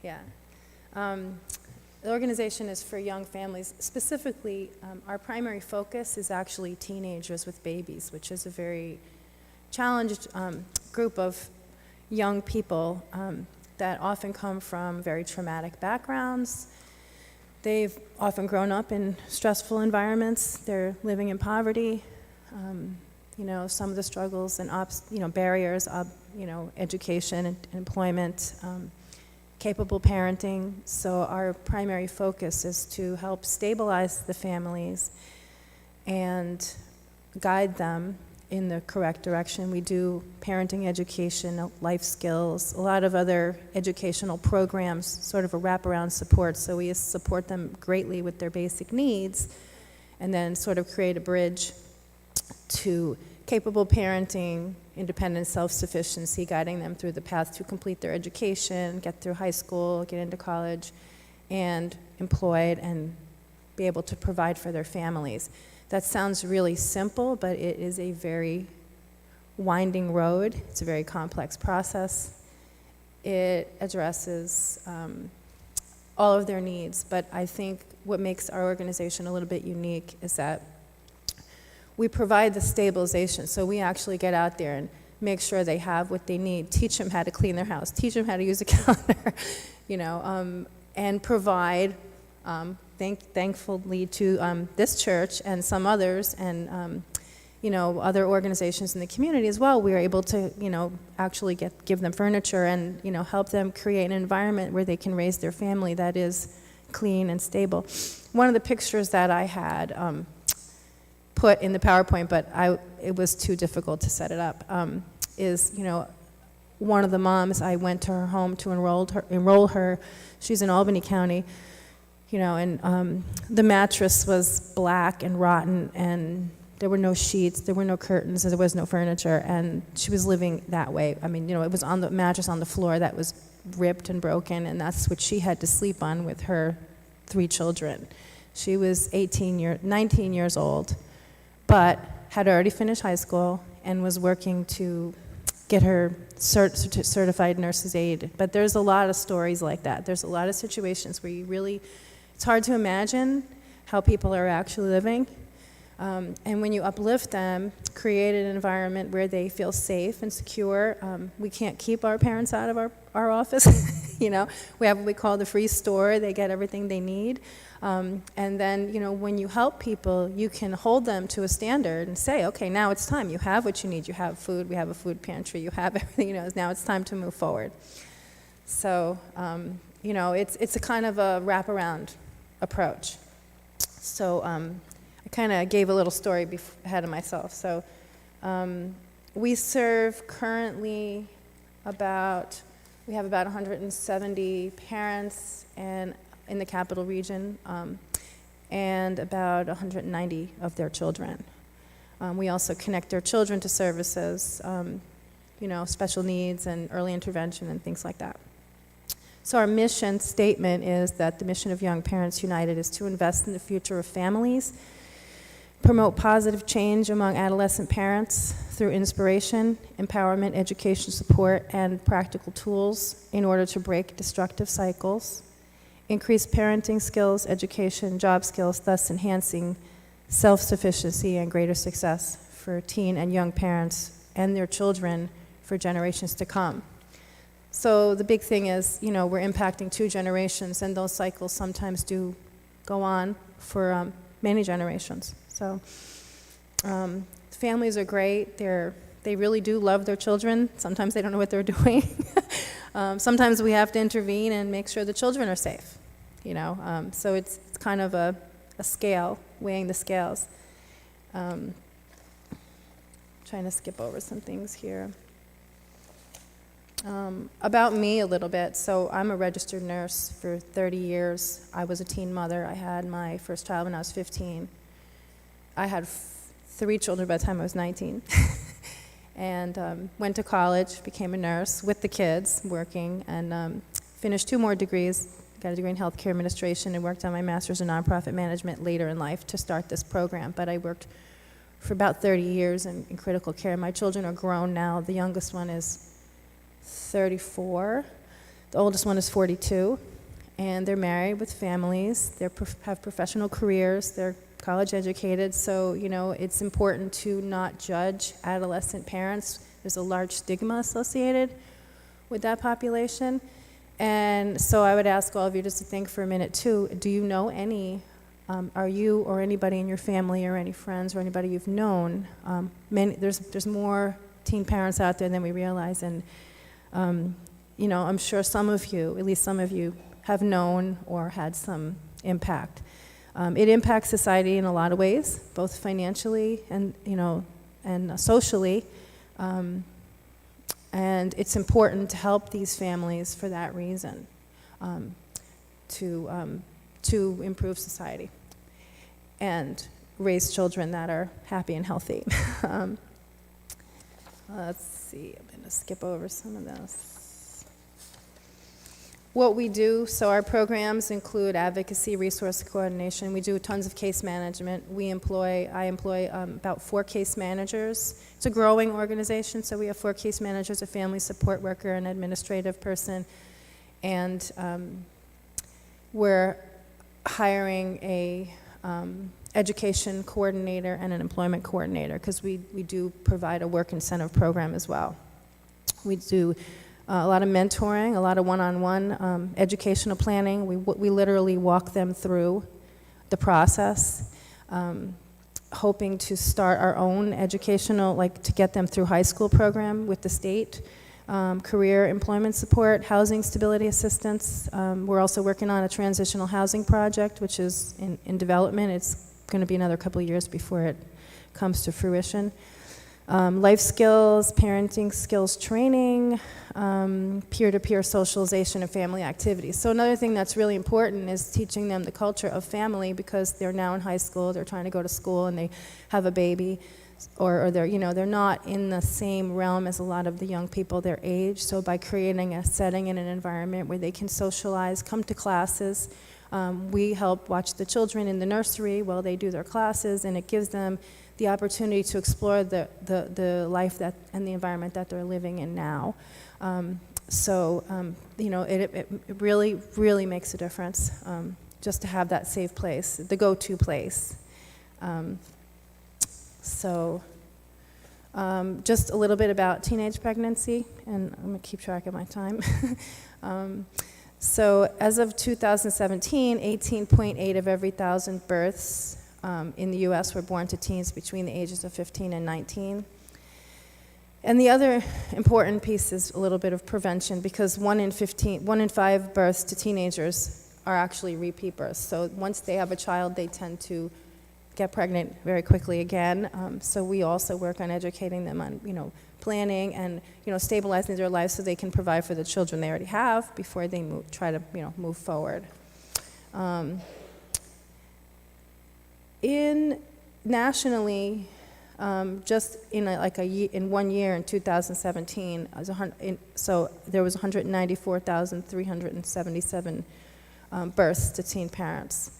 Yeah. The organization is for young families. Specifically, our primary focus is actually teenagers with babies, which is a very challenged group of young people that often come from very traumatic backgrounds. They've often grown up in stressful environments. They're living in poverty. Some of the struggles and barriers, education and employment, capable parenting. So our primary focus is to help stabilize the families and guide them in the correct direction. We do parenting education, life skills, a lot of other educational programs, sort of a wraparound support. So we support them greatly with their basic needs and then sort of create a bridge to capable parenting, independence, self-sufficiency, guiding them through the path to complete their education, get through high school, get into college, and employed and be able to provide for their families. That sounds really simple, but it is a very winding road. It's a very complex process. It addresses all of their needs, but I think what makes our organization a little bit unique is that we provide the stabilization, so we actually get out there and make sure they have what they need, teach them how to clean their house, teach them how to use a calendar, and provide, thankfully to this church and some others and other organizations in the community as well, we are able to actually give them furniture and help them create an environment where they can raise their family that is clean and stable. One of the pictures that I had put in the PowerPoint, but it was too difficult to set it up, is one of the moms, I went to her home to enroll her. She's in Albany County, and the mattress was black and rotten, and there were no sheets, there were no curtains, there was no furniture, and she was living that way. I mean, it was on the mattress on the floor that was ripped and broken, and that's what she had to sleep on with her 3 children. She was 19 years old, but had already finished high school and was working to get her certified nurse's aide. But there's a lot of stories like that. There's a lot of situations where it's hard to imagine how people are actually living. And when you uplift them, create an environment where they feel safe and secure. We can't keep our parents out of our office. We have what we call the free store. They get everything they need. And then, when you help people, you can hold them to a standard and say, okay, now it's time. You have what you need. You have food. We have a food pantry. You have everything. Now it's time to move forward. So, it's a kind of a wraparound approach. So I kind of gave a little story ahead of myself. So we serve currently we have about 170 parents and in the capital region, and about 190 of their children. We also connect their children to services, special needs and early intervention and things like that. So our mission statement is that the mission of Young Parents United is to invest in the future of families, promote positive change among adolescent parents through inspiration, empowerment, education support, and practical tools in order to break destructive cycles, increase parenting skills, education, job skills, thus enhancing self-sufficiency and greater success for teen and young parents and their children for generations to come. So the big thing is, we're impacting 2 generations, and those cycles sometimes do go on for many generations. So families are great. They really do love their children. Sometimes they don't know what they're doing. Sometimes we have to intervene and make sure the children are safe. So it's kind of a scale, weighing the scales. Trying to skip over some things here. About me a little bit. So I'm a registered nurse for 30 years. I was a teen mother. I had my first child when I was 15. I had 3 children by the time I was 19. And went to college, became a nurse with the kids, working, and finished 2 more degrees. Got a degree in healthcare administration and worked on my master's in nonprofit management later in life to start this program. But I worked for about 30 years in critical care. My children are grown now. The youngest one is 34. The oldest one is 42, and they're married with families. They have professional careers. They're college educated. So, it's important to not judge adolescent parents. There's a large stigma associated with that population. And so I would ask all of you just to think for a minute, too. Do you know any, are you or anybody in your family or any friends or anybody you've known, there's more teen parents out there than we realize. And, I'm sure some of you, at least some of you, have known or had some impact. It impacts society in a lot of ways, both financially and, and socially. And it's important to help these families for that reason, to improve society and raise children that are happy and healthy. Let's see, I'm going to skip over some of this. What we do, so our programs include advocacy, resource coordination. We do tons of case management. I employ about 4 case managers. It's a growing organization, so we have 4 case managers, a family support worker, an administrative person, and we're hiring a education coordinator and an employment coordinator, because we do provide a work incentive program as well. We do a lot of mentoring, a lot of one-on-one educational planning. We literally walk them through the process, hoping to start our own educational, to get them through high school program with the state, career employment support, housing stability assistance. We're also working on a transitional housing project, which is in development. It's going to be another couple of years before it comes to fruition. Life skills, parenting skills training, peer-to-peer socialization and family activities. So another thing that's really important is teaching them the culture of family, because they're now in high school, they're trying to go to school, and they have a baby, or they're not in the same realm as a lot of the young people their age. So by creating a setting and an environment where they can socialize, come to classes, we help watch the children in the nursery while they do their classes, and it gives them the opportunity to explore the life and the environment that they're living in now. It really, really makes a difference just to have that safe place, the go-to place. Just a little bit about teenage pregnancy, and I'm going to keep track of my time. So as of 2017, 18.8 of every 1,000 births in the U.S. were born to teens between the ages of 15 and 19. And the other important piece is a little bit of prevention, because 1 in 5 births to teenagers are actually repeat births. So once they have a child, they tend to get pregnant very quickly again. So we also work on educating them on, planning and, stabilizing their lives so they can provide for the children they already have before they try to move forward. Nationally, just in 1 year in 2017, there was 194,377 births to teen parents.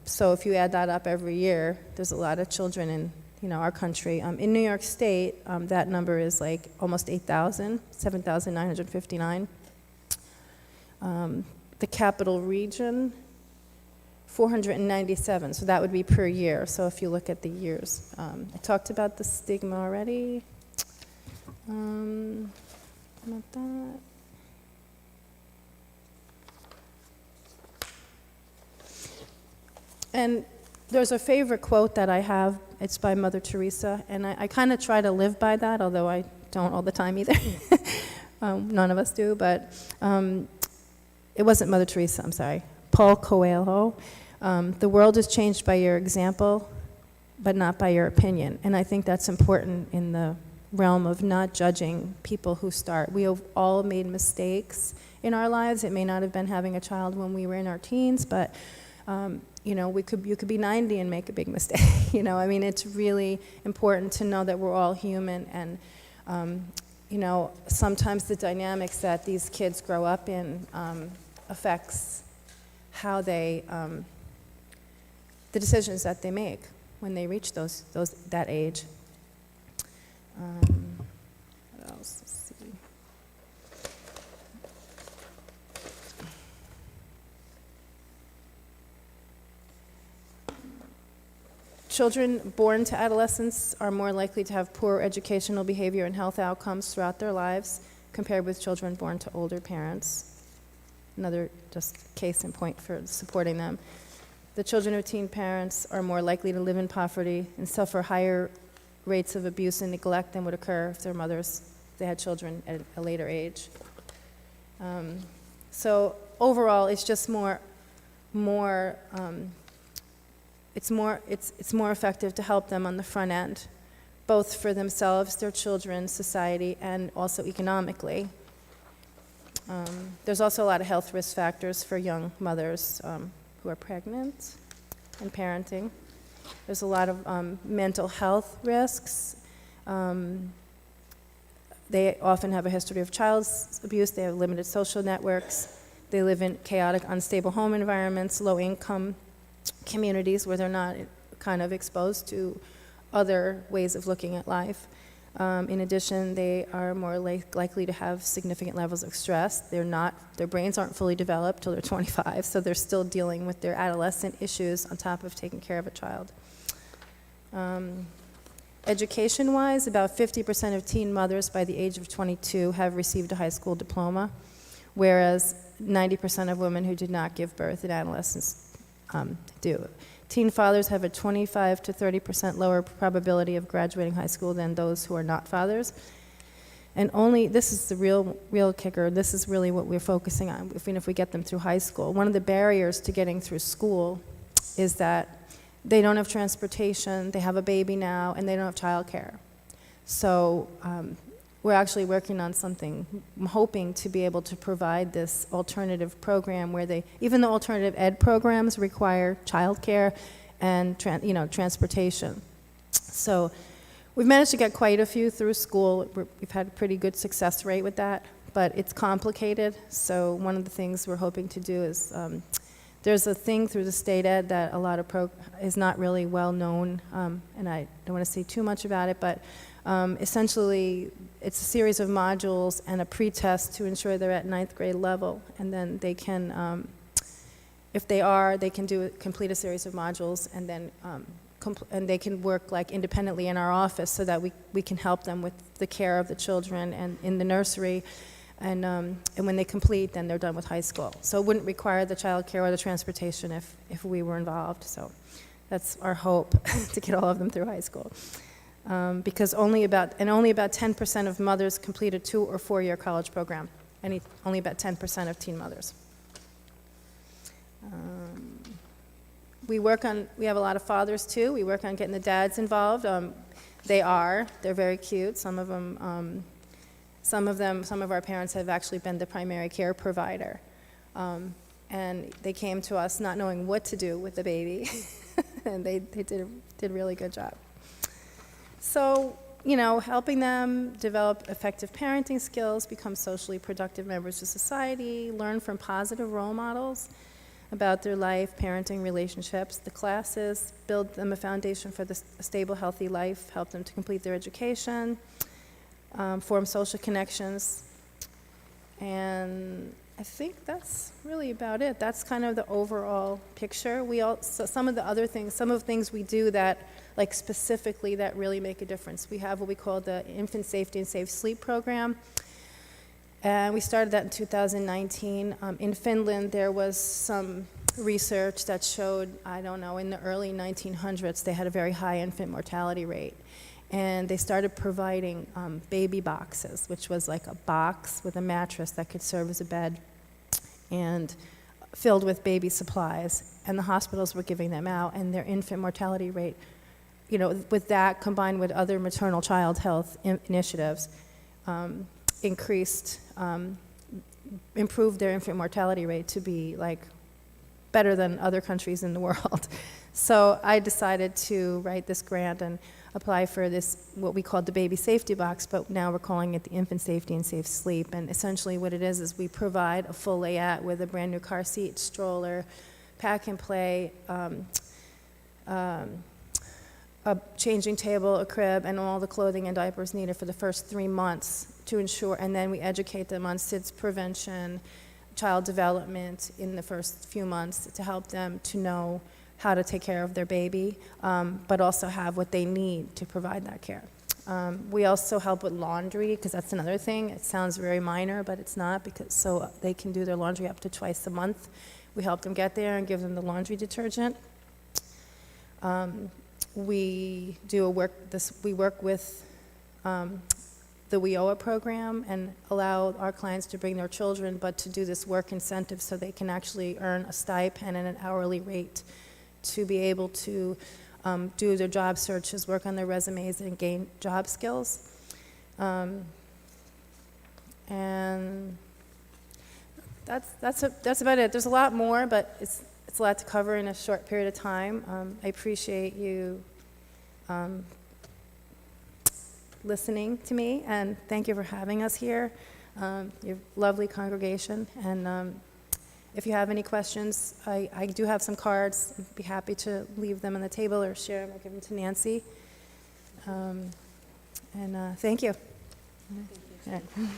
So if you add that up every year, there's a lot of children in our country. In New York State, that number is almost 8,000, 7,959. The capital region, 497, so that would be per year. So if you look at the years, I talked about the stigma already. Not that. And there's a favorite quote that I have. It's by Mother Teresa, and I kind of try to live by that, although I don't all the time either. None of us do, but it wasn't Mother Teresa, I'm sorry. Paul Coelho. The world is changed by your example, but not by your opinion. And I think that's important in the realm of not judging people who start. We have all made mistakes in our lives. It may not have been having a child when we were in our teens, but you could be 90 and make a big mistake. It's really important to know that we're all human, and sometimes the dynamics that these kids grow up in affects how they, the decisions that they make when they reach that age. What else? Let's see. Children born to adolescents are more likely to have poor educational behavior and health outcomes throughout their lives compared with children born to older parents. Another just case in point for supporting them. The children of teen parents are more likely to live in poverty and suffer higher rates of abuse and neglect than would occur if their mothers, they had children at a later age. So overall, it's just it's more effective to help them on the front end, both for themselves, their children, society, and also economically. There's also a lot of health risk factors for young mothers who are pregnant and parenting. There's a lot of mental health risks. They often have a history of child abuse. They have limited social networks. They live in chaotic, unstable home environments, low-income communities where they're not kind of exposed to other ways of looking at life. In addition, they are more likely to have significant levels of stress. Their brains aren't fully developed till they're 25, so they're still dealing with their adolescent issues on top of taking care of a child. Education-wise, about 50% of teen mothers by the age of 22 have received a high school diploma, whereas 90% of women who did not give birth in adolescence do. Teen fathers have a 25 to 30% lower probability of graduating high school than those who are not fathers. And this is the real kicker, this is really what we're focusing on, if we get them through high school. One of the barriers to getting through school is that they don't have transportation, they have a baby now, and they don't have childcare. So we're actually working on something. I'm hoping to be able to provide this alternative program where even the alternative ed programs require childcare and transportation. So we've managed to get quite a few through school. We've had a pretty good success rate with that, but it's complicated. So one of the things we're hoping to do is there's a thing through the state ed that a lot of is not really well known, and I don't want to say too much about it, but essentially it's a series of modules and a pretest to ensure they're at 9th grade level, and then they can, if they are, they can complete a series of modules, and then and they can work like independently in our office so that we can help them with the care of the children and in the nursery. And when they complete, then they're done with high school. So it wouldn't require the child care or the transportation if we were involved. So that's our hope, to get all of them through high school. Because only about 10% of mothers complete a 2 or 4 year college program. Only about 10% of teen mothers. We have a lot of fathers too. We work on getting the dads involved. They're very cute. Some of our parents have actually been the primary care provider. And they came to us not knowing what to do with the baby. And they did a really good job. So, helping them develop effective parenting skills, become socially productive members of society, learn from positive role models about their life, parenting, relationships, the classes, build them a foundation for a stable, healthy life, help them to complete their education, form social connections, and I think that's really about it. That's kind of the overall picture. Some of the things we do that, like specifically, that really make a difference. We have what we call the Infant Safety and Safe Sleep Program, and we started that in 2019. In Finland, there was some research that showed, in the early 1900s, they had a very high infant mortality rate. And they started providing baby boxes, which was like a box with a mattress that could serve as a bed and filled with baby supplies. And the hospitals were giving them out, and their infant mortality rate, with that combined with other maternal child health initiatives, improved their infant mortality rate to be like better than other countries in the world. So I decided to write this grant and apply for this, what we called the baby safety box, but now we're calling it the Infant Safety and Safe Sleep. And essentially what it is we provide a full layout with a brand new car seat, stroller, pack and play, a changing table, a crib, and all the clothing and diapers needed for the first 3 months to ensure, and then we educate them on SIDS prevention, child development in the first few months to help them to know how to take care of their baby, but also have what they need to provide that care. We also help with laundry, because that's another thing. It sounds very minor, but it's not, because so they can do their laundry up to twice a month. We help them get there and give them the laundry detergent. We work with the WIOA program and allow our clients to bring their children, but to do this work incentive so they can actually earn a stipend and an hourly rate to be able to do their job searches, work on their resumes, and gain job skills. And that's about it. There's a lot more, but it's a lot to cover in a short period of time. I appreciate you listening to me, and thank you for having us here. You're a lovely congregation, and if you have any questions, I do have some cards. I'd be happy to leave them on the table or share them or give them to Nancy. Thank you. Thank you.